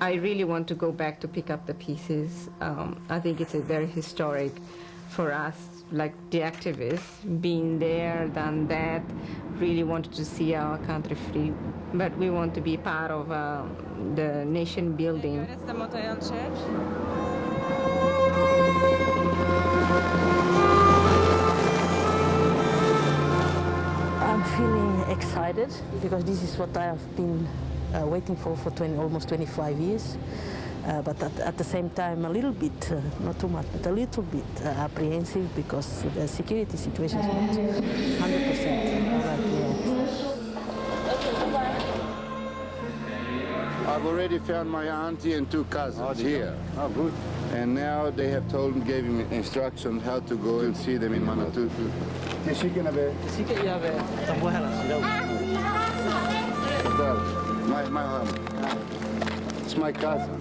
I really want to go back to pick up the pieces. I think it's very historic for us, like the activists, being there, done that, really wanted to see our country free. But we want to be part of the nation building. That's the Motoyal Church. I'm feeling excited because this is what I have been waiting for almost 25 years. But at the same time, a little bit, not too much, but a little bit apprehensive because the security situation is not 100% right yet. I've already found my auntie and 2 cousins here. Oh, good. And now they have gave him instructions how to go and see them in Manatutu. My mom. It's my cousin.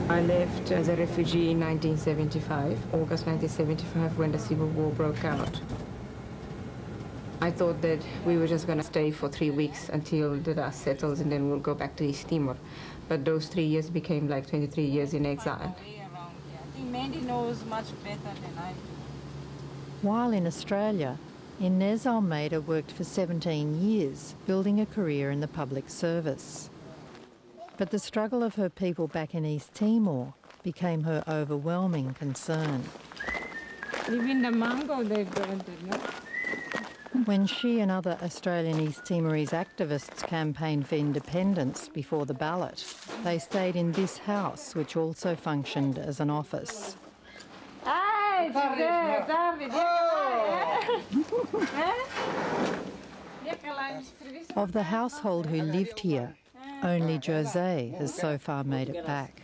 I left as a refugee in 1975, August 1975, when the Civil War broke out. I thought that we were just going to stay for 3 weeks until the dust settles and then we'll go back to East Timor. But those 3 years became like 23 years in exile. I think Mandy knows much better than I do. While in Australia, Inez Almeida worked for 17 years, building a career in the public service. But the struggle of her people back in East Timor became her overwhelming concern. Even the mango they've planted, no? When she and other Australian East Timorese activists campaigned for independence before the ballot, they stayed in this house, which also functioned as an office. Of the household who lived here, only Jose has so far made it back.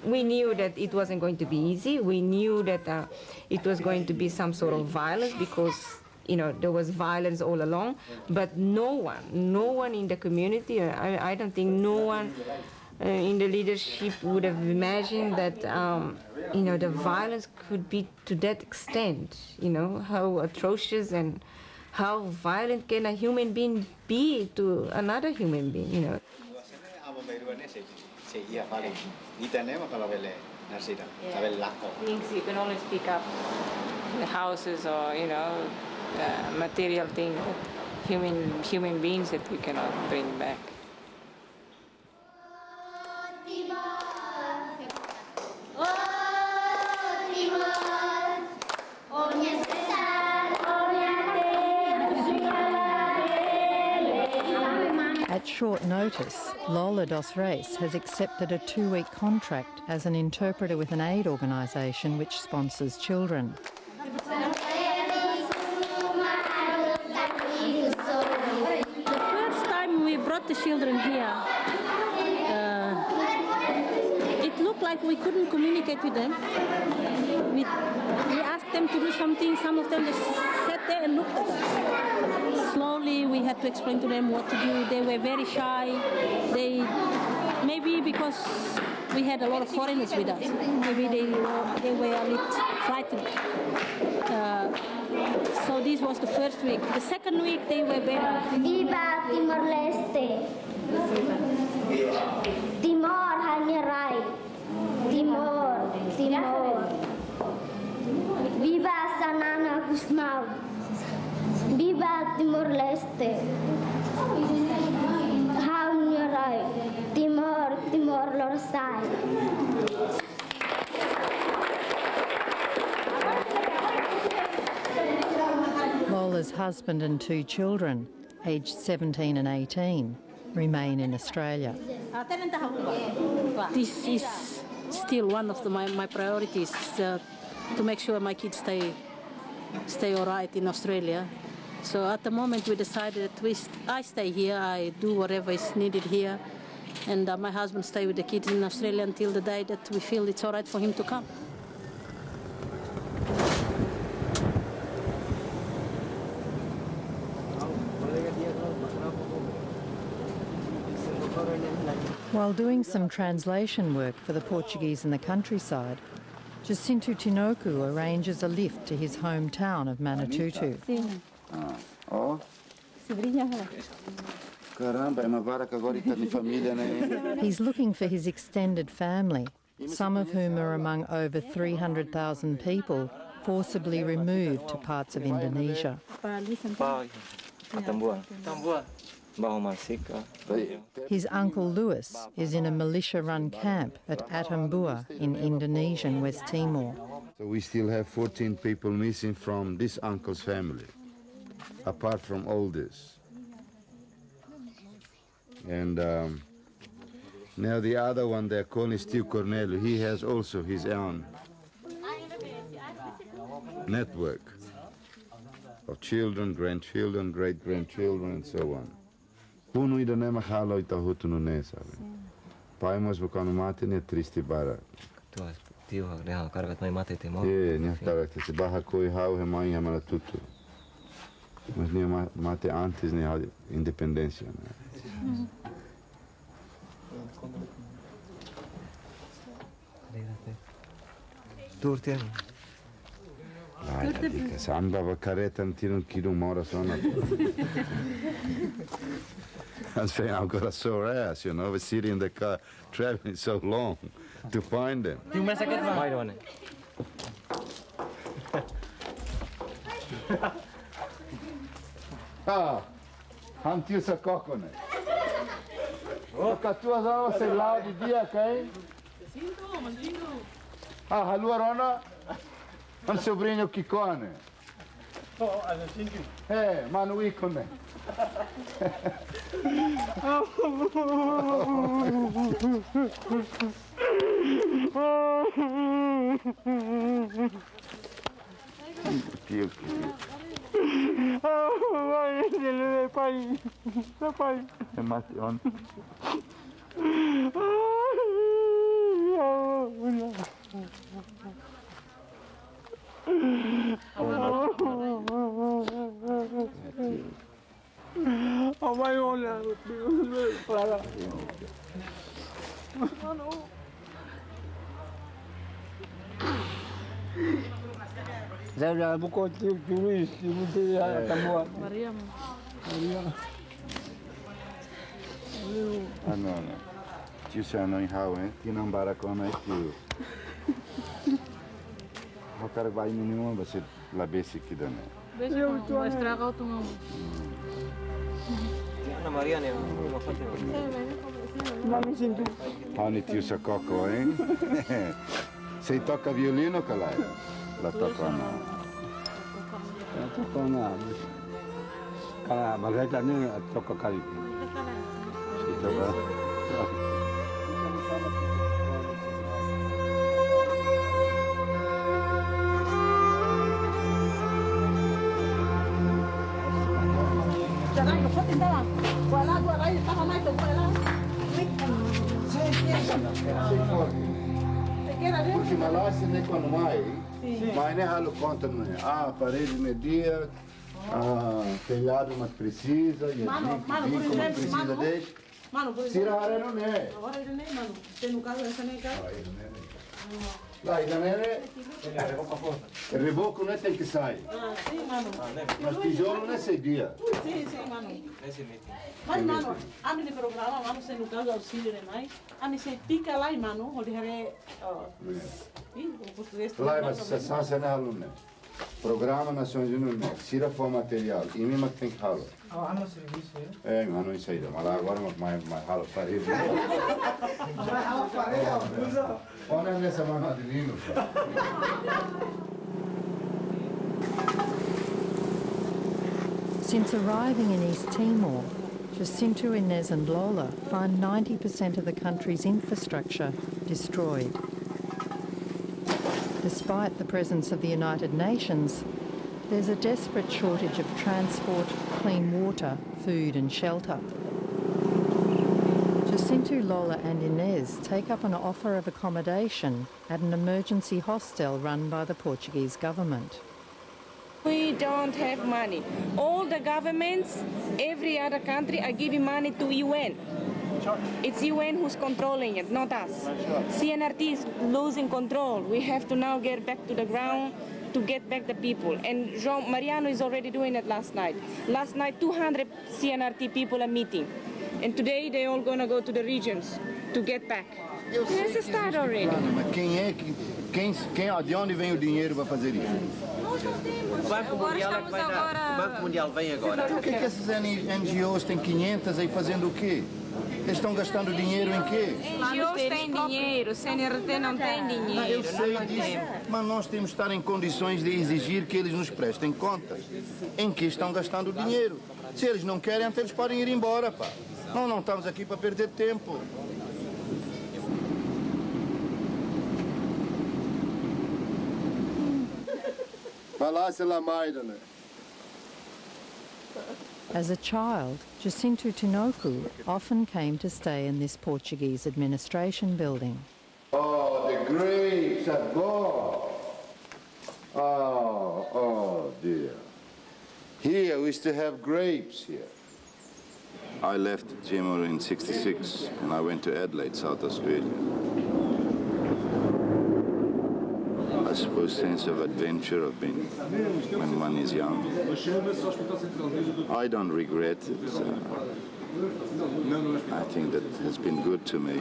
We knew that it wasn't going to be easy. We knew that it was going to be some sort of violence because, you know, there was violence all along. But no one in the community, I don't think no one in the leadership would have imagined that, you know, the violence could be to that extent, you know, how atrocious and how violent can a human being be to another human being, you know. Things you can only pick up, the houses or, you know, material things, human beings that you cannot bring back. At short notice, Lola dos Reis has accepted a 2-week contract as an interpreter with an aid organisation which sponsors children. The first time we brought the children here, it looked like we couldn't communicate with them. We asked them to do something, some of them just sat there and looked at us. Slowly we had to explain to them what to do. They were very shy. Maybe because we had a lot of foreigners with us, maybe they were a bit frightened. So this was the first week. The second week they were better. Viva Timor-Leste! Timor hanya rai. Timor, Timor. Viva Sanana Gusmao. Viva Timor-Leste. Hanya rai. Timor, Timor-Leste. Lula's husband and 2 children, aged 17 and 18, remain in Australia. This is still one of my priorities, to make sure my kids stay all right in Australia. So at the moment we decided that I stay here, I do whatever is needed here, and my husband stay with the kids in Australia until the day that we feel it's all right for him to come. While doing some translation work for the Portuguese in the countryside, Jacinto Tinoku arranges a lift to his hometown of Manatutu. Oh. Caramba, é uma vara que agora está em família, né? He's looking for his extended family, some of whom are among over 300,000 people forcibly removed to parts of Indonesia. His uncle Louis is in a militia-run camp at Atambua in Indonesian West Timor. So we still have 14 people missing from this uncle's family, apart from all this. And now the other one they're calling Steve Cornelio, he has also his own network of children, grandchildren, great-grandchildren, and so on. Puno ida nema hala ita hutu no ne, sabe? Pai mas bukano mate ne triste bara. Tio ne ha kargat mai mate te mo. Ne kargat se baha koi hau he mai hamala tutu. Mas ne mate antes ne ha independência, né? Turten. Ai, dica, samba va careta tiro un chilo mora sona. I'm saying I've got a sore ass, you know, we're sitting in the car, traveling so long to find them. Ah, hantiu sa cocone. Toca tuas horas sei lá de dia, okay? Ah, halua rona. Un sobrinho Kikone. Oh, also Sinti. Hey, Manu Ikone. Tio, pai. É Mation. Oh my God! Saya buku tulis di Timor. Maria. Ah, no. Tio Sano em Hahu, hein? Tio não baracona é tio. O cara vai nenhuma, você lá besse aqui da né. Eu estou estragar o tungam. Ana Maria ne uma foto. Hani tio Sacoco, hein? Você toca violino, Calai? La toca não. Toca não. Cara, Margarida nem toca cali. Porque Malásia nem quando mais, mas nem ralo conta não é. Ah, parede media, telhado mas precisa, e como precisa dele. Tira a área não é. Agora ele nem, mano. Tem no caso essa nem casa. Lá, e também é reboco não é tem que sair. Sim, mano. Mas tijolo não é sei dia. Sim, mano. Mas, mano, a minha programa, mano, se no caso auxílio demais, a minha se pica lá, mano, onde é o português. Lá, mas se sansa não é aluno. Programa Nações Unidas, tira for material, e mesmo que tem que ralo. Ah, no serviço, é? É, mas não sei, mas lá agora mais ralo parede. Ralo parede, olha nessa mão de vinho. Since arriving in East Timor, Jacinto, Inez and Lola find 90% of the country's infrastructure destroyed. Despite the presence of the United Nations, there's a desperate shortage of transport, clean water, food and shelter. Jacinto, Lola and Inez take up an offer of accommodation at an emergency hostel run by the Portuguese government. We don't have money. All the governments, every other country are giving money to UN. It's UN who's controlling it, not us. CNRT is losing control. We have to now get back to the ground to get back the people. And Mariano is already doing it last night. Last night, 200 CNRT people are meeting. And today they're all going to go to the regions to get back. Let's start already. Mas de onde vem o dinheiro para fazer isso? O Banco Mundial é que vai dar. O Banco Mundial vem agora. O que é que essas NGOs têm 500 aí fazendo o quê? Eles estão gastando dinheiro em quê? NGOs têm dinheiro, CNRT não tem dinheiro. Eu sei disso, mas nós temos que estar em condições de exigir que eles nos prestem contas em que estão gastando dinheiro. Se eles não querem, então eles podem ir embora, pá. Nós não estamos aqui para perder tempo. As a child, Jacinto Tinoco often came to stay in this Portuguese administration building. Oh, the grapes are gone. Oh dear. Here, we still have grapes here. I left Timor in '66 and I went to Adelaide, South Australia. I suppose sense of adventure of being when one is young. I don't regret it. I think that has been good to me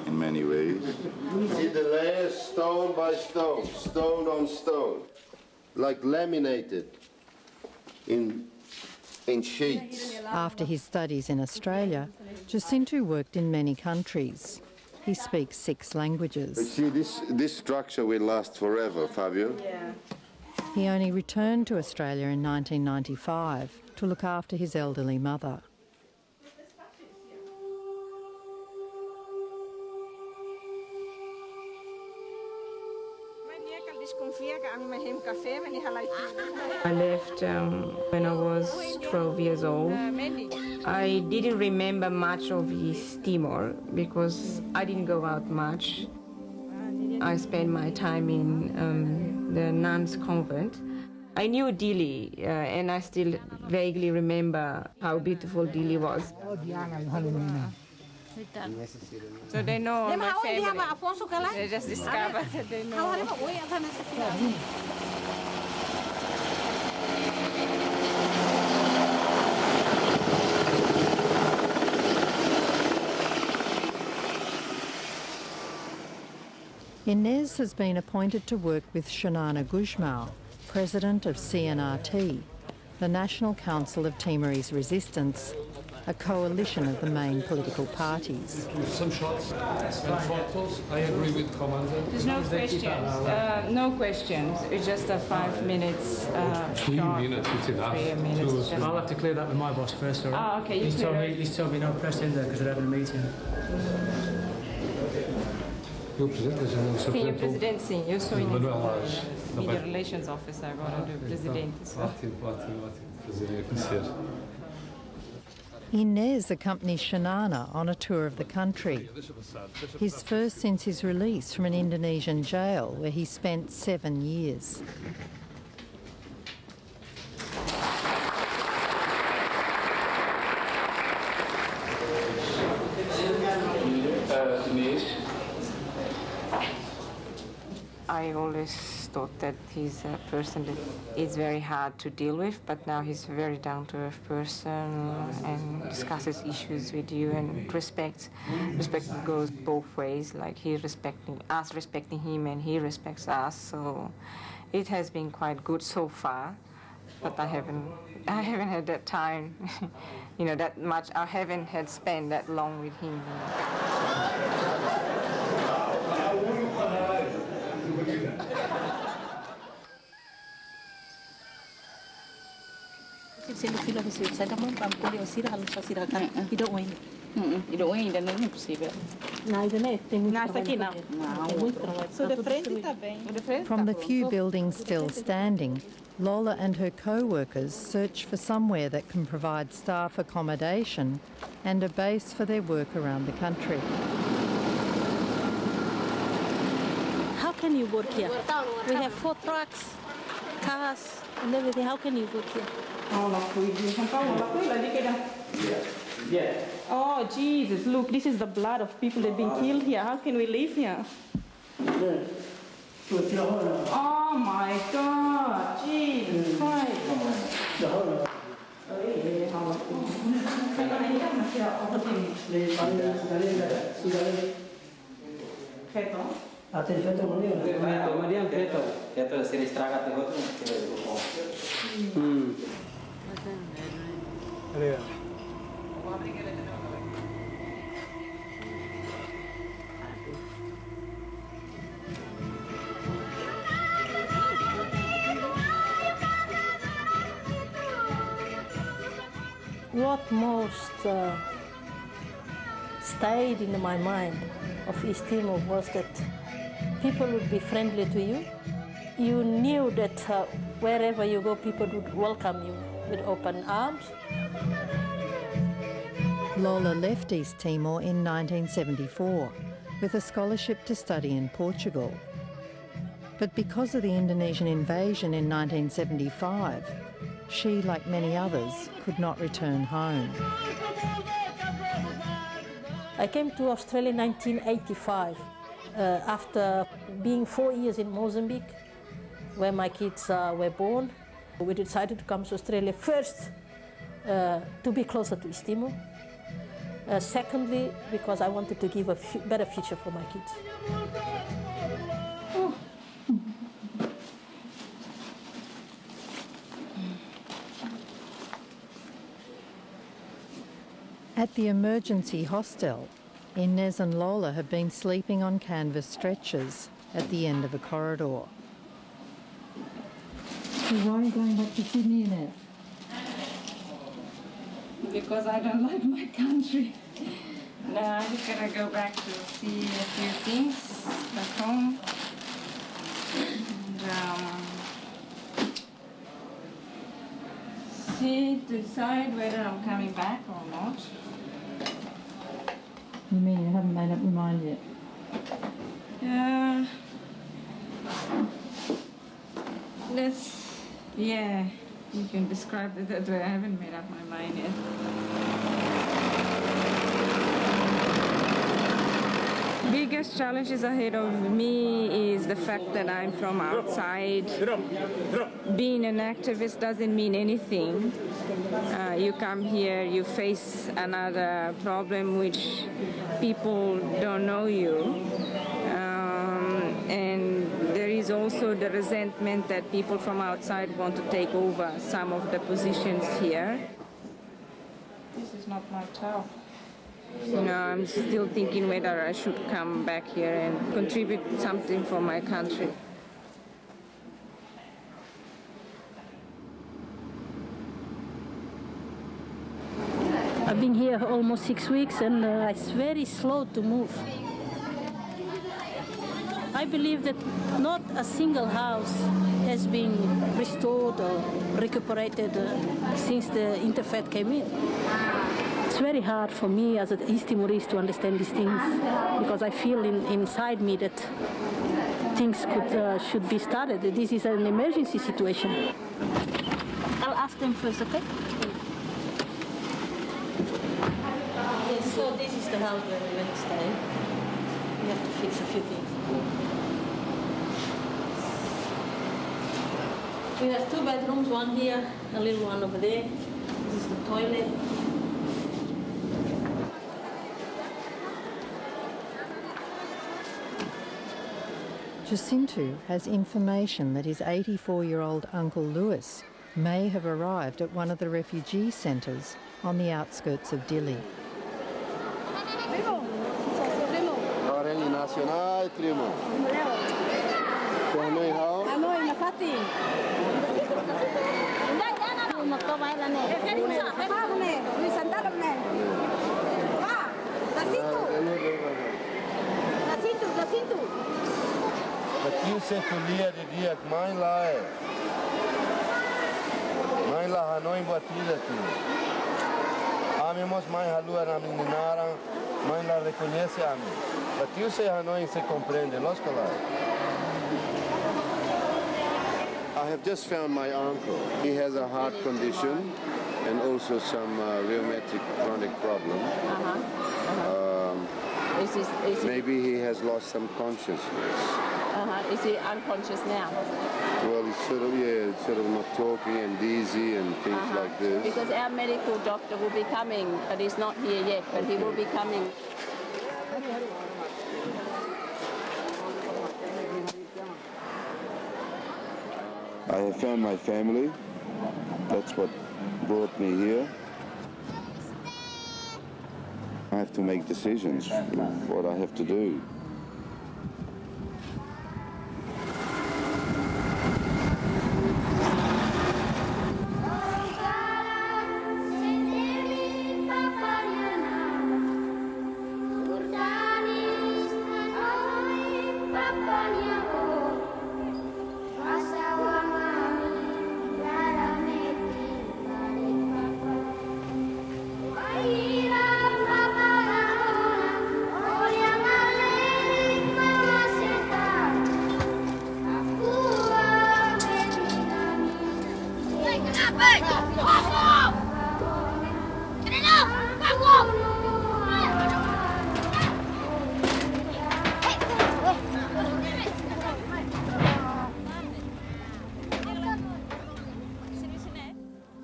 in many ways. See the layers stone by stone, stone on stone, like laminated in sheets. After his studies in Australia, Jacinto worked in many countries. He speaks 6 languages. See, this structure will last forever, Fabio. Yeah. He only returned to Australia in 1995 to look after his elderly mother. I left when I was 12 years old. I didn't remember much of East Timor because I didn't go out much. I spent my time in the nuns' convent. I knew Dili, and I still vaguely remember how beautiful Dili was. So they know my family. They just discovered that they know. Inez has been appointed to work with Shanana Guzmão, president of CNRT, the National Council of Timorese Resistance, a coalition of the main political parties. Some shots and photos. I agree with Commander. There's no questions. No questions. It's just a 5 minutes 3 minutes, it's enough. 3 minutes. I'll have to clear that with my boss first, all right? Ah, okay. He's told me no press in there because they're having a meeting. Eu, Presidente, já não sou Sim, o presidente, sim. Eu sou Media bem. Relations Officer agora do presidente. Ótimo. Prazer em conhecer. Inez accompanies Shanana on a tour of the country. His first since his release from an Indonesian jail where he spent 7 years. I always thought that he's a person that is very hard to deal with, but now he's a very down-to-earth person and discusses issues with you, and respect goes both ways, like he respecting us, respecting him, and he respects us. So it has been quite good so far, but I haven't had that time, that much. I haven't had spent that long with him. sendo fila você sai da mão para poder oscila halus oscila kan tidak wing Tidak ainda não é possível. não ainda não tem muito Não, esta aqui não. so de frente está bem From the few buildings still standing, Lola and her co-workers search for somewhere that can provide staff accommodation and a base for their work around the country. how can you work here we have 4 trucks cars and everything how can you work here Oh, Jesus, look, this is the blood of people that have been killed here. How can we live here? Oh, my God, Jesus Christ. what most stayed in my mind of East Timor was that people would be friendly to you. You knew that wherever you go, people would welcome you with open arms. Lola left East Timor in 1974 with a scholarship to study in Portugal. But because of the Indonesian invasion in 1975, she, like many others, could not return home. I came to Australia in 1985 after being 4 years in Mozambique, where my kids were born. We decided to come to Australia first to be closer to East Timor. Secondly, because I wanted to give a better future for my kids. At the emergency hostel, Inez and Lola have been sleeping on canvas stretchers at the end of a corridor. So why are you going back to Sydney, Inez? Because I don't like my country. Now I'm just gonna go back to see a few things back home. And, see, decide whether I'm coming back or not. You mean you haven't made up your mind yet? Yeah, you can describe it that way. I haven't made up my mind yet. Biggest challenges ahead of me is the fact that I'm from outside. Being an activist doesn't mean anything. You come here, you face another problem which people don't know you. And there is also the resentment that people from outside want to take over some of the positions here. This is not my town. You know, I'm still thinking whether I should come back here and contribute something for my country. I've been here almost 6 weeks and it's very slow to move. I believe that not a single house has been restored or recuperated since the interfaith came in. It's very hard for me as an East Timorese to understand these things because I feel inside me that things should be started. This is an emergency situation. I'll ask them first, okay? Yes, so this is the house where we went to stay. We have to fix a few things. We have 2 bedrooms, one here, a little one over there. This is the toilet. Jacinto has information that his 84-year-old Uncle Lewis may have arrived at one of the refugee centres on the outskirts of Dili. Nacional, primo. But you said to Lia de dia que mãe lá é. Mãe lá Hanoi batida aqui. A minha mãe Halu era meninara, mãe lá reconhece a mim. But you say Hanoi se compreende, lógico lá. I have just found my uncle. He has a heart condition and also some rheumatic chronic problem. Maybe he has lost some consciousness. Is he unconscious now? Well, he's sort of not talking and dizzy and things like this. Because our medical doctor will be coming, but he's not here yet, but he will be coming. I have found my family. That's what brought me here. I have to make decisions, what I have to do.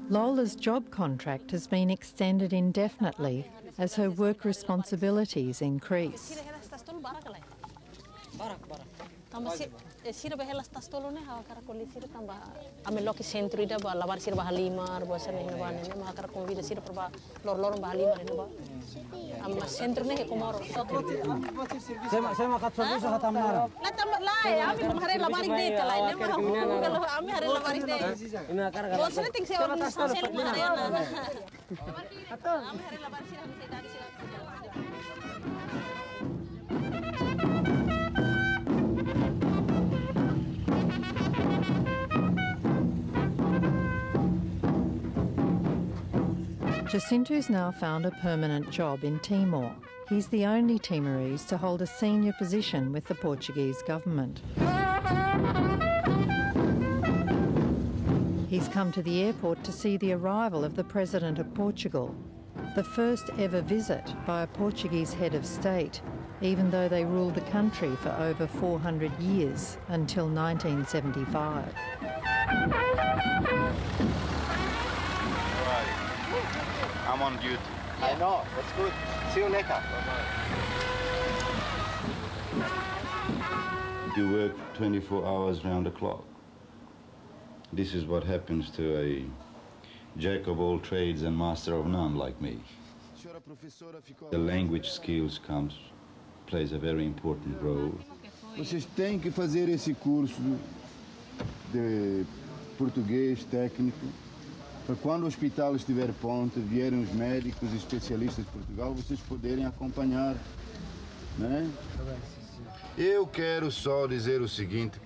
Lola's job contract has been extended indefinitely as her work responsibilities increase. Sira behelas tas tolo ne ha kara koli sira tamba ame loki centro ida ba labar sira ba halimar ba sana ne ba ne ma kara koli da sira proba lor ba halimar ne ba amma centro ne ko maro Sema katso bisa hatamara. La tamba la ya ame hare labar ide kala ne ma kalau ame hare labar ide ina kara kara sone ting se organisasi sel ma hare na ame hare labar sira se dari sira Jacinto's now found a permanent job in Timor. He's the only Timorese to hold a senior position with the Portuguese government. He's come to the airport to see the arrival of the President of Portugal, the first ever visit by a Portuguese head of state, even though they ruled the country for over 400 years, until 1975. I'm on duty. I know, that's good. See you later. You work 24 hours round the clock. This is what happens to a jack of all trades and master of none like me. The language skills plays a very important role. Vocês têm que fazer esse curso de português técnico. Para quando o hospital estiver pronto, vierem os médicos e especialistas de Portugal, vocês poderem acompanhar, né? Eu quero só dizer o seguinte: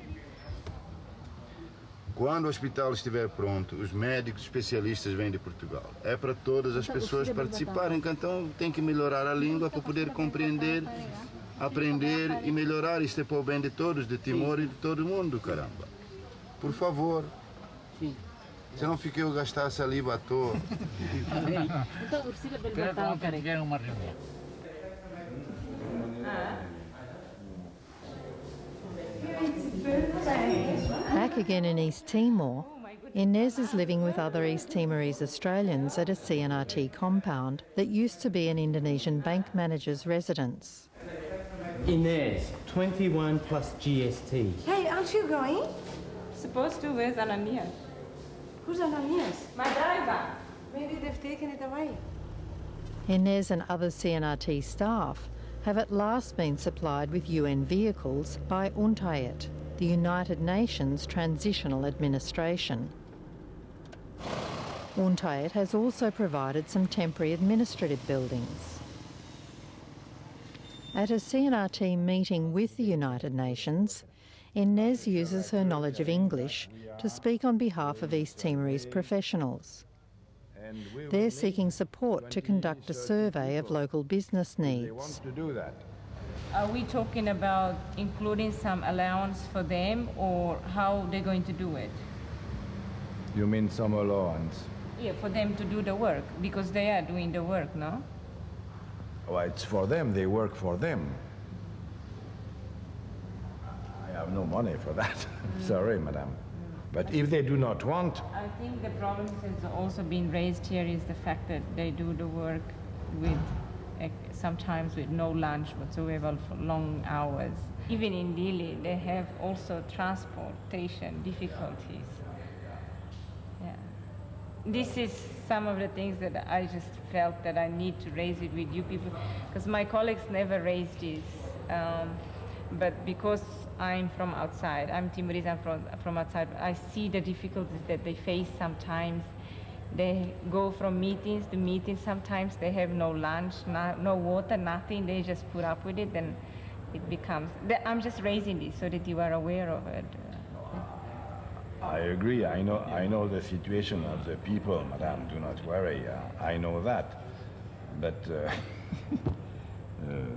quando o hospital estiver pronto, os médicos especialistas vêm de Portugal. É para todas as pessoas participarem, então tem que melhorar a língua para poder compreender, aprender e melhorar. Isto é para o bem de todos, de Timor e de todo mundo, caramba. Por favor. Sim. Se não fiquei eu gastar saliva à toa. Back again in East Timor, Inez is living with other East Timorese Australians at a CNRT compound that used to be an Indonesian bank manager's residence. Inez, 21 plus GST. Hey, aren't you going? Supposed to. Where's Ananias? Who's Ananias? My driver. Maybe they've taken it away. Inez and other CNRT staff have at last been supplied with UN vehicles by UNTAYET, the United Nations Transitional Administration. Untayet has also provided some temporary administrative buildings. At a CNRT meeting with the United Nations, Inez uses her knowledge of English to speak on behalf of East Timorese professionals. They're seeking support to conduct a survey of local business needs. Are we talking about including some allowance for them, or how they're going to do it? You mean some allowance? Yeah, for them to do the work, because they are doing the work, no? Well, it's for them, they work for them. I have no money for that. Sorry, madam. But if they do not want... I think the problem has also been raised here is the fact that they do the work with, sometimes with no lunch whatsoever for long hours. Even in Dili, they have also transportation difficulties. Yeah. This is some of the things that I just felt that I need to raise it with you people, because my colleagues never raised this. But because I'm from outside, I'm Timorese, I'm from outside, I see the difficulties that they face sometimes. They go from meetings to meetings, sometimes they have no lunch, no water, nothing, they just put up with it, and it becomes... I'm just raising this so that you are aware of it. I agree, I know the situation of the people, madam, do not worry, I know that. But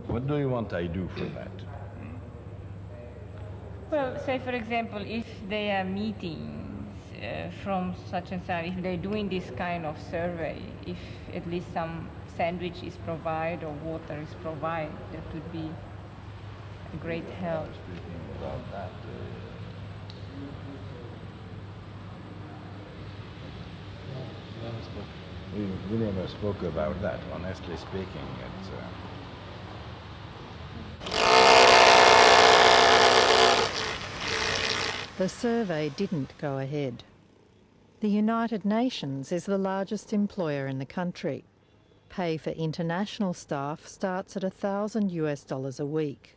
what do you want I do for that? Well, say for example, if they are meetings from such and such, if they're doing this kind of survey, if at least some sandwich is provided or water is provided, that would be a great help. Speaking about that, we never spoke about that, honestly speaking. It's, The survey didn't go ahead. The United Nations is the largest employer in the country. Pay for international staff starts at $1,000 a week.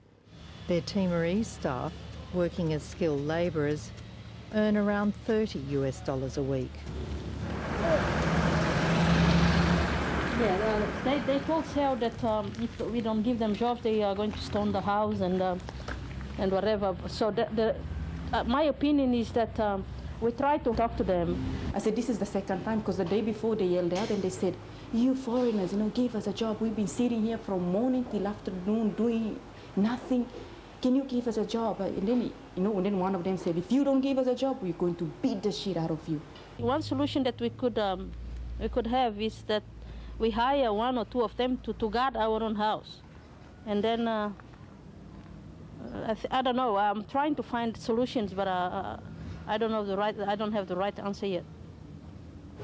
Their Timorese staff, working as skilled labourers, earn around $30 a week. Yeah, they told Sal that if we don't give them jobs, they are going to stone the house and whatever. So my opinion is that we try to talk to them. I said, this is the second time, because the day before they yelled out and they said, you foreigners, give us a job. We've been sitting here from morning till afternoon doing nothing. Can you give us a job? And then, and then one of them said, if you don't give us a job, we're going to beat the shit out of you. One solution that we could have is that we hire one or two of them to guard our own house. And then, I don't know, I'm trying to find solutions, but I don't have the right answer yet.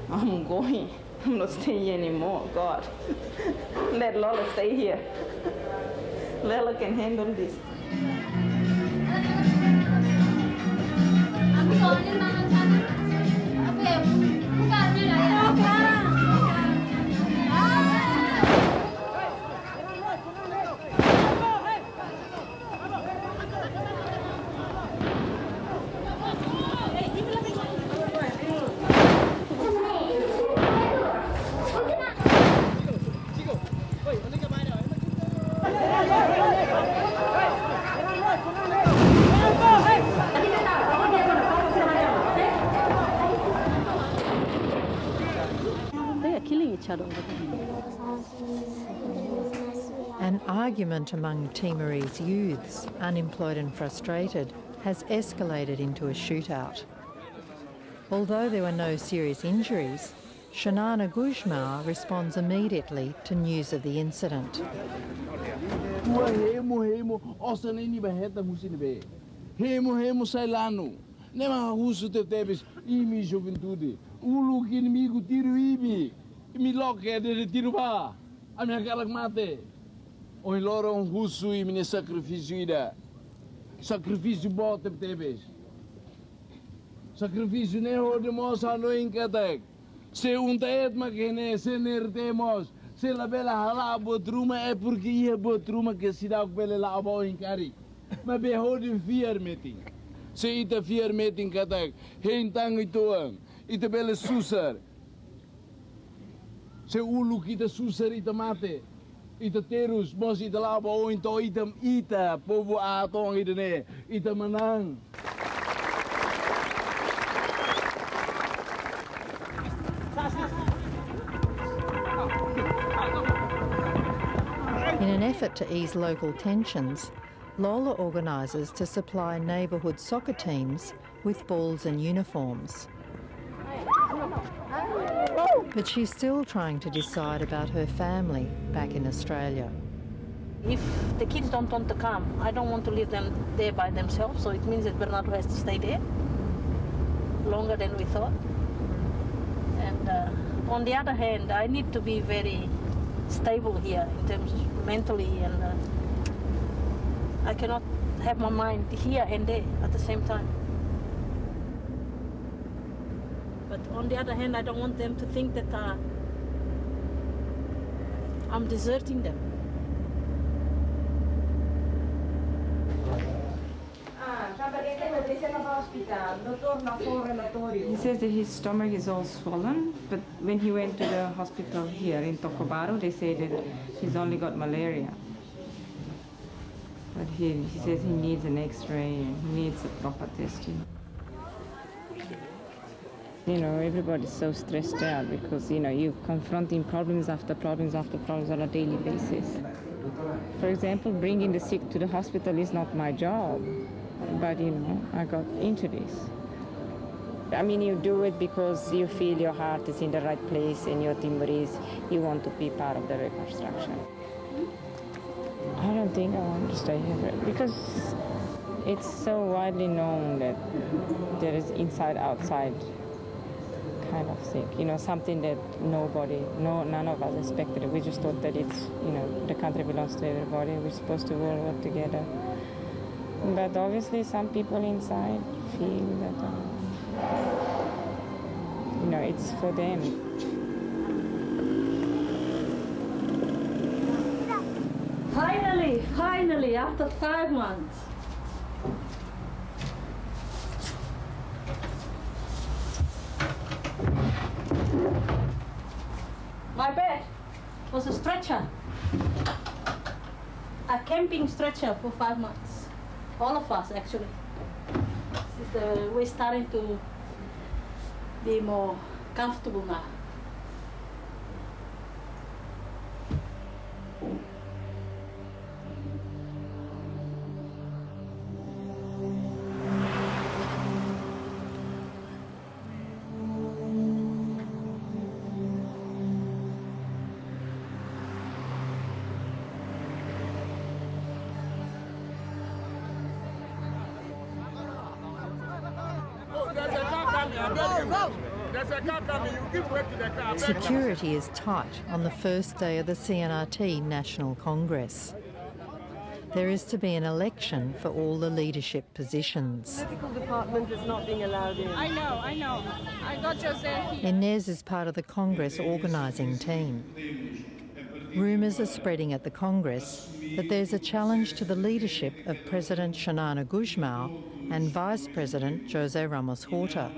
I'm going. I'm not staying here anymore, God. Let Lola stay here. Lola can handle this. An argument among Timorese youths, unemployed and frustrated, has escalated into a shootout. Although there were no serious injuries, Shanana Guzmao responds immediately to news of the incident. Oi loro russo e mine sacrifício ida. Sacrifício bota tebes. Sacrifício ne ho de mosa no inkatek. Se taet makene se nertemos. Se la bela hala botruma é porque ia botruma que se dá bela la abo inkari. Ma be ho de vier meeting. Se ita vier meeting katek. Hein tang itoang. Ita bela susar. Se ulu kita susah ita mate. Ita terus, mos ita laba o into ita, povo atong ita ne, ita menang. In an effort to ease local tensions, Lola organises to supply neighbourhood soccer teams with balls and uniforms. But she's still trying to decide about her family back in Australia. If the kids don't want to come, I don't want to leave them there by themselves, so it means that Bernardo has to stay there longer than we thought. And on the other hand, I need to be very stable here in terms of mentally, and I cannot have my mind here and there at the same time. But on the other hand, I don't want them to think that I'm deserting them. He says that his stomach is all swollen, but when he went to the hospital here in Tokobaro, they say that he's only got malaria. But he says he needs an X-ray and he needs a proper testing. You know, everybody's so stressed out because, you know, you're confronting problems after problems after problems on a daily basis. For example, bringing the sick to the hospital is not my job, but, you know, I got into this. I mean, you do it because you feel your heart is in the right place and your Timorese, you want to be part of the reconstruction. I don't think I want to stay here because it's so widely known that there is inside-outside kind of thing, you know, something that none of us expected. We just thought that it's, you know, the country belongs to everybody. We're supposed to all work together. But obviously some people inside feel that, you know, it's for them. Finally, after 5 months. My bed was a stretcher, a camping stretcher for 5 months. All of us, actually. We're starting to be more comfortable now. Security is tight on the first day of the CNRT National Congress. There is to be an election for all the leadership positions. The medical department is not being allowed in. I know. I got Jose here. Inez is part of the Congress organising team. Rumours are spreading at the Congress that there's a challenge to the leadership of President Xanana Gusmão and Vice President Jose Ramos Horta.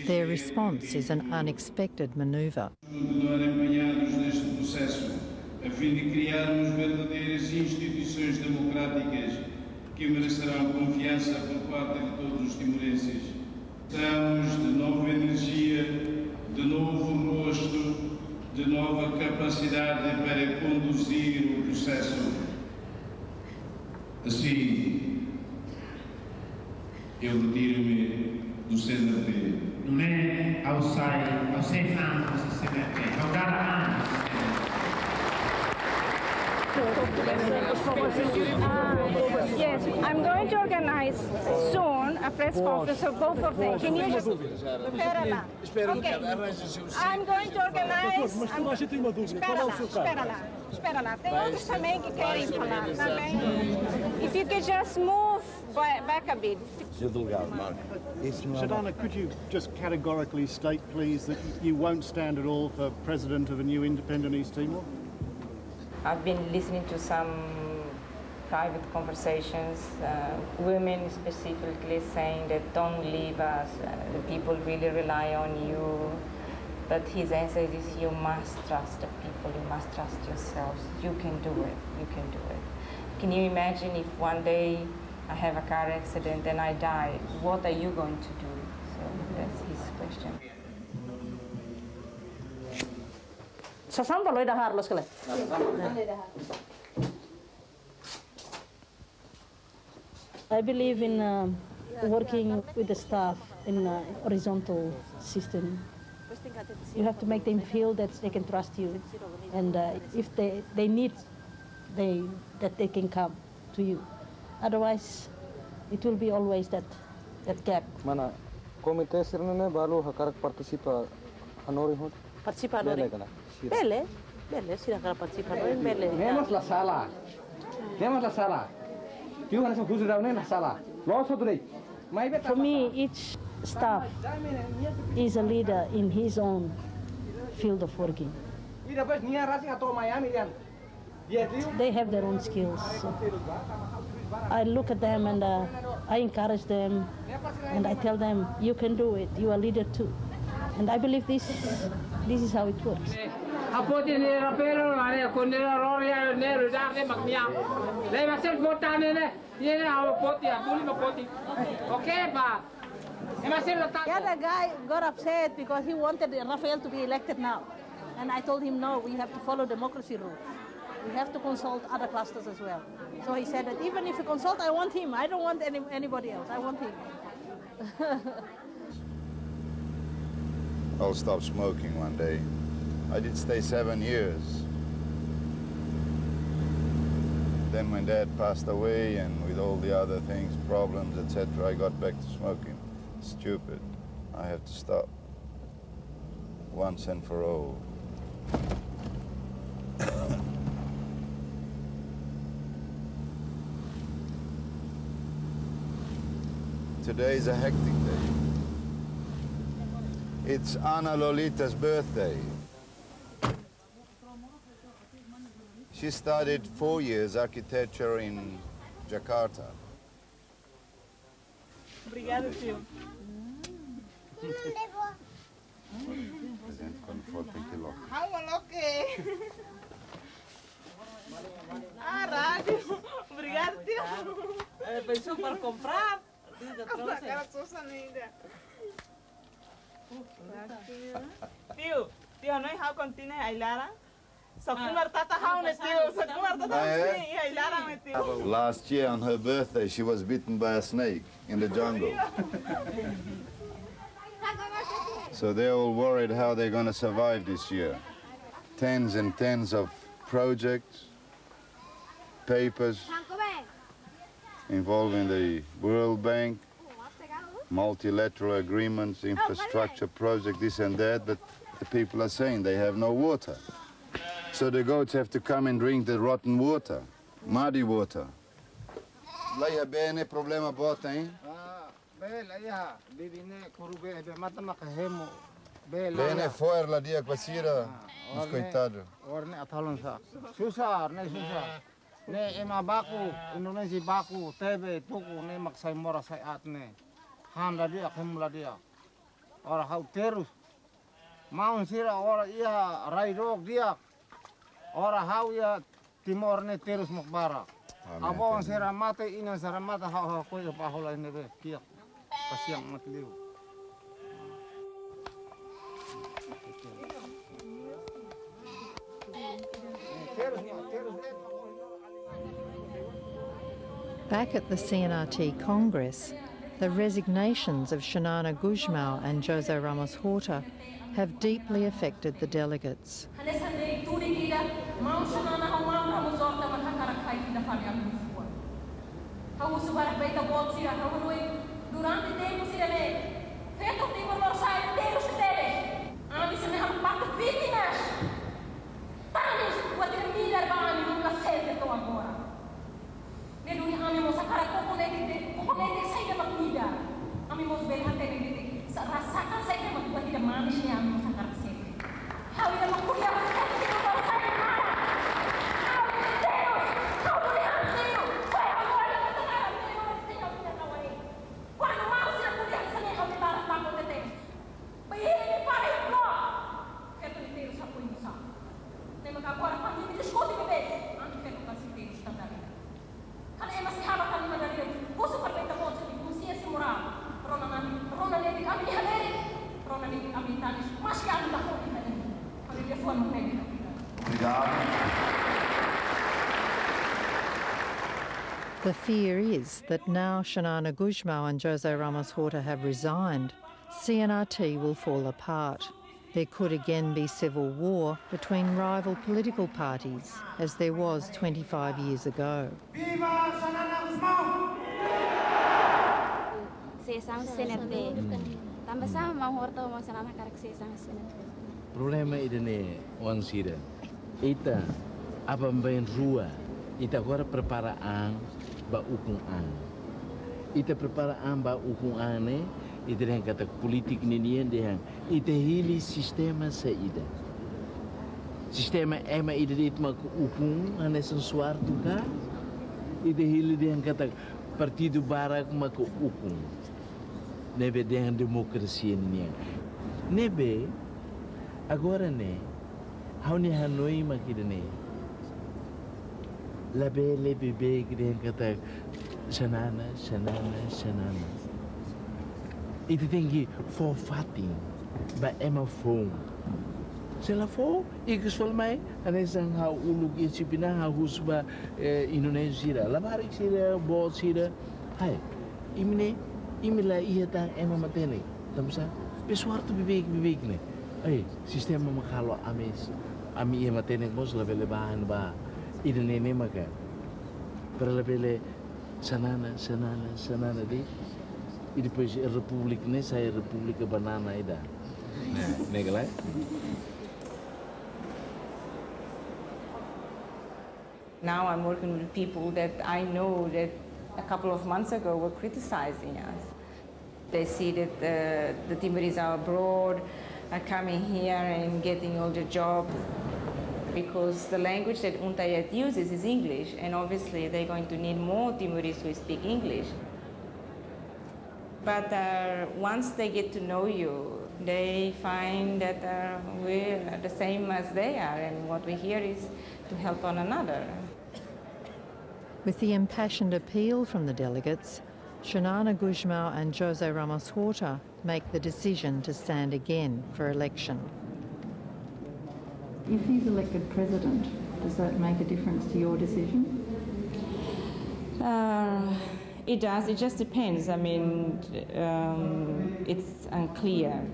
Their response is an unexpected manoeuvre. A fim de criarmos verdadeiras instituições democráticas que merecerão confiança por parte de todos os timorenses. Precisamos de nova energia, de novo rosto, de nova capacidade para conduzir o processo. Assim, eu retiro-me do CNRT. Non è ao 6 anni si si mette, è un anno. Yes, I'm going to organize soon a press conference for both of them. Can you just... Espera lá. Okay. I'm going to organize... Espera lá. Tem outros também que querem falar, também. If you could just move back a bit. Xanana, could you just categorically state, please, that you won't stand at all for president of a new independent East Timor? I've been listening to some private conversations, women specifically saying that don't leave us, the people really rely on you. But his answer is, you must trust the people, you must trust yourselves. You can do it, you can do it. Can you imagine if one day I have a car accident and I die, what are you going to do? So that's his question. I believe in working with the staff in a horizontal system. You have to make them feel that they can trust you, and if they need, that they can come to you. Otherwise, it will be always that gap. Mana komite sirne balu hakarak participa hanori hot. Participa hanori. Bele, sila kara participa hanori bele. Nemos la sala. You have to go down la sala. Lots of day. For me, each staff is a leader in his own field of working. They have their own skills. So I look at them and I encourage them and I tell them, you can do it, you are a leader too. And I believe this is how it works. The other guy got upset because he wanted Rafael to be elected now. And I told him, no, we have to follow democracy rules. We have to consult other clusters as well. So he said that even if you consult, I want him. I don't want anybody else. I want him. I'll stop smoking one day. I did stay 7 years. Then when Dad passed away and with all the other things, problems, etc., I got back to smoking. Stupid. I have to stop. Once and for all. Today is a hectic day. It's Ana Lolita's birthday. She studied 4 years architecture in Jakarta. Obrigada, tio. Ah, rádio. Obrigada, tio. Pensou para comprar? Aquela souça linda. Tio, não é how continue Ailara? Só kumar tata how ne tio, só kumar tata sim, Ailara me tio. Last year on her birthday, she was bitten by a snake in the jungle. So they're all worried how they're going to survive this year. Tens and tens of projects, papers involving the World Bank, multilateral agreements, infrastructure project, this and that, but the people are saying they have no water. So the goats have to come and drink the rotten water, muddy water. Lei bene, problema bota, hein? Bene, fora lá dia com a Cira, os coitados. Orne atalon sa. Susar, ne susar. Ne ema baku, Indonesia baku, tebe tuku ne maksai mora sai atne. Ham la dia, hem la dia. Ora hau terus. Maun sira ora ia rairok dia. Ora hau ia Timor ne terus makbara. Abo sira mate ina sira mate hau ko pa hola ne be kia. Kasiang matliu. Back at the CNRT Congress, the resignations of Shanana Guzmão and Jose Ramos Horta have deeply affected the delegates. The fear is that now Xanana Gusmão and Jose Ramos Horta have resigned, CNRT will fall apart. There could again be civil war between rival political parties, as there was 25 years ago. Problema idene wansira. Ita apa mbain rua. Ita agora prepara ba ukung Ita prepara ba ukung ne. Ita yang kata politik ni dia. Ita hili sistema saida. Sistema ema ida dit mak ukung ane sensuartu ka. Ita hili dia yang kata partido barak mak ukung. Nebe dengan demokrasi ni. Nebe agora ne. Hau ni Hanoi makida ne. Labe bebe dia yang kata Xanana. Ita tinggi for fighting, ba ema phone. Sela for, ikus vol mai, ane sang hau uluk isipina Hahu ba Indonesia. Labarik sira, bot sira. Hai, imila iya ta ema matene. Tamsa, pesuartu bibig ne. Ai, sistema makalo ami iya matene mos labele bahan ba. Ida nene maka. Para labele sanana di. E depois a República, nem sai a República Banana ainda. Nega lá? Now I'm working with people that I know that a couple of months ago were criticizing us. They see that the Timorese are abroad, are coming here and getting all the jobs because the language that UNTAYET uses is English, and obviously they're going to need more Timorese who speak English. But once they get to know you, they find that we're the same as they are, and what we hear is to help one another. With the impassioned appeal from the delegates, Xanana Gusmão and Jose Ramos Horta make the decision to stand again for election. If he's elected president, does that make a difference to your decision? It does. It just depends. I mean, it's unclear.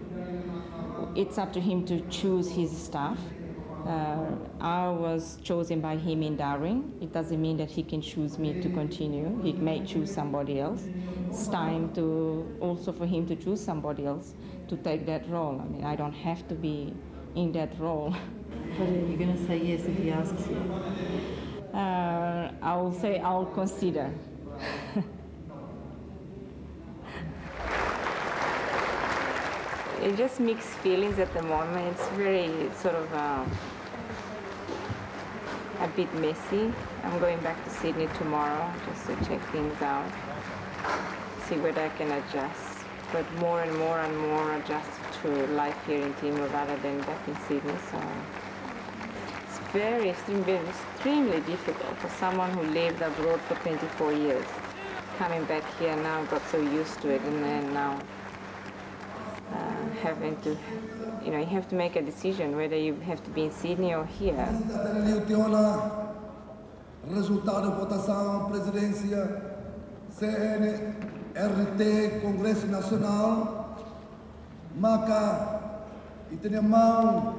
It's up to him to choose his staff. I was chosen by him in Darwin. It doesn't mean that he can choose me to continue. He may choose somebody else. It's time to also for him to choose somebody else to take that role. I mean, I don't have to be in that role. But are you going to say yes if he asks you? I will say I'll consider. It's just mixed feelings at the moment. It's very sort of a bit messy. I'm going back to Sydney tomorrow just to check things out, see whether I can adjust. But more and more adjust to life here in Timor rather than back in Sydney. So it's very extremely difficult for someone who lived abroad for 24 years. Coming back here now, got so used to it, and then now having to, you have to make a decision whether you have to be in Sydney or here. Resultado da votação presidência CNRT Congresso Nacional Maca e tem mão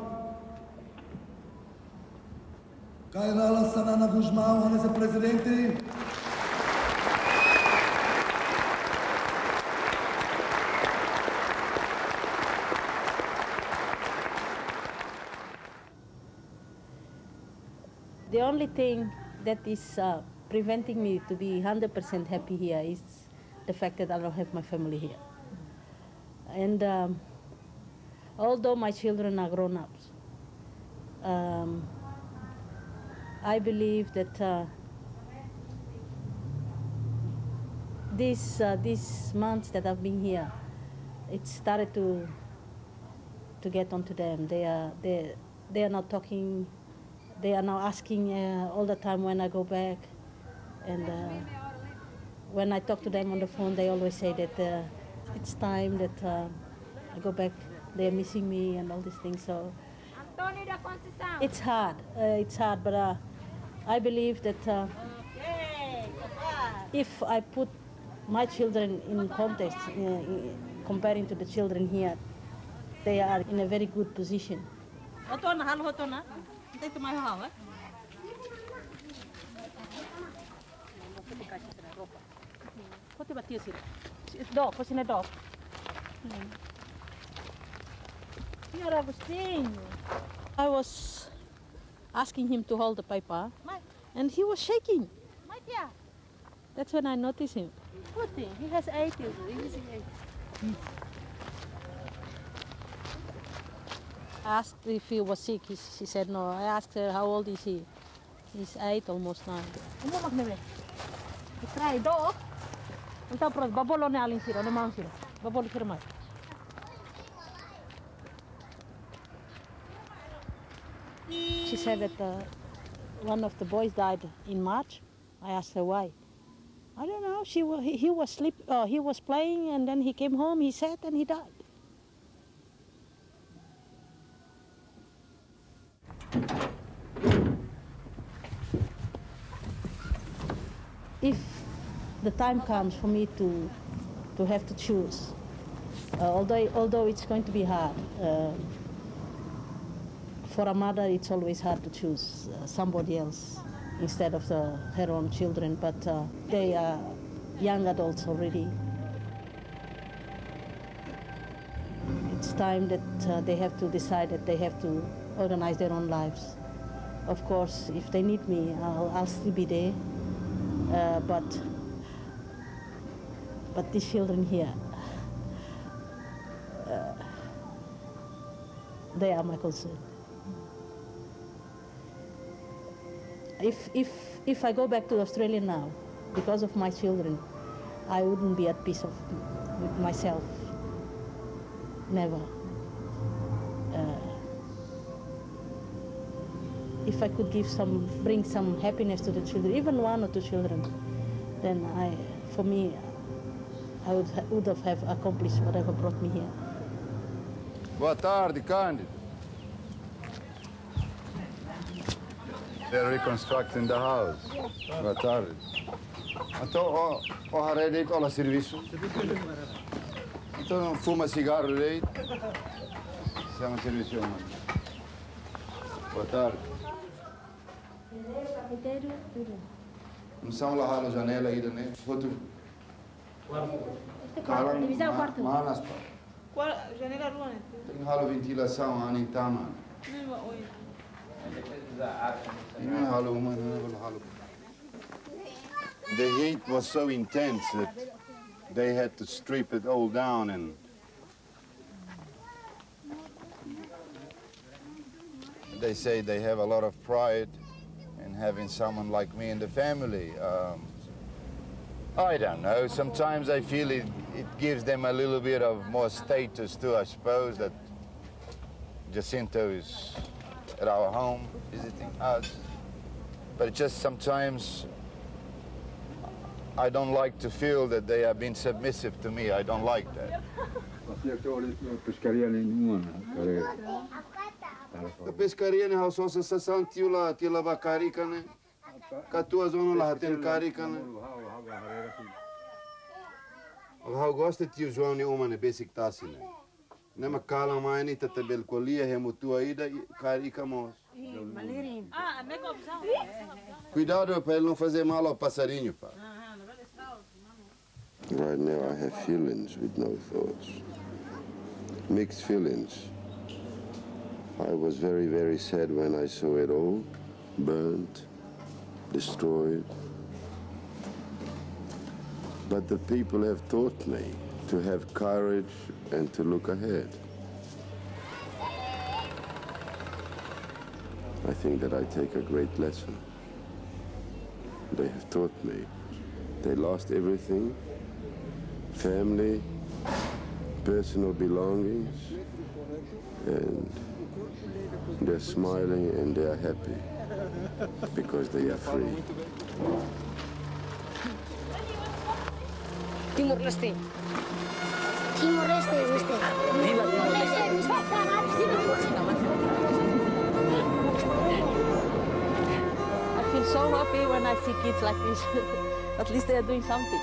Kairala Xanana Gusmão nesse presidente. The only thing that is preventing me to be 100% happy here is the fact that I don't have my family here. And although my children are grown-ups, I believe that these months that I've been here, it started to get onto them. They are not talking. They are now asking all the time when I go back, and when I talk to them on the phone, they always say that it's time that I go back. They're missing me and all these things. So it's hard. But I believe that if I put my children in context, comparing to the children here, they are in a very good position. Dog, what's in a dog? I was asking him to hold the paper, and he was shaking. That's when I noticed him. Poor thing, he has 8 years old. I asked if he was sick. She said no. I asked her how old is he. He's 8, almost 9. Try dog. Então pronto, babolo ne alin sira, ne mang sira. Babolo sira mai. She said that one of the boys died in March. I asked her why. I don't know. He was playing, and then he came home. He sat and he died. If the time comes for me to have to choose, although it's going to be hard, for a mother it's always hard to choose somebody else instead of her own children, but they are young adults already. It's time that they have to decide that they have to organize their own lives. Of course, if they need me, I'll still be there. But these children here, they are my concern. If I go back to Australia now, because of my children, I wouldn't be at peace with myself. Never. If I could bring some happiness to the children, even 1 or 2 children, then for me, I would have accomplished whatever brought me here. Boa tarde, Cândido. They're reconstructing the house. Boa tarde. Então, o haré deito ao serviço. Então, fuma cigarro deito. Siamo serviço, mano. Boa tarde. Não são lá a janela aí, né? Outro. Divisão quarto. Manas, pá. Qual janela rua? Tem halo ventilação, a nintama. The heat was so intense that they had to strip it all down, and they say they have a lot of pride in having someone like me in the family. I don't know, sometimes I feel it gives them a little bit of more status too, I suppose, that Jacinto is at our home visiting us. But just sometimes I don't like to feel that they have been submissive to me. I don't like that. The pescaria ne hausa sa santiu la tila bakarika ne. Katua zona la haten karika ne. How gosta tio João ne uma ne basic tasine. Ne makala mai ni tatabel kolia he mutua ida karika mos. Cuidado para ele não fazer mal ao passarinho, pá. Right now I have feelings with no thoughts. Mixed feelings. I was very, very sad when I saw it all burnt, destroyed. But the people have taught me to have courage and to look ahead. I think that I take a great lesson. They have taught me. They lost everything, family, personal belongings, and they're smiling and they are happy because they are free. Timor Leste. Timor Leste, usted. I feel so happy when I see kids like this. At least they are doing something.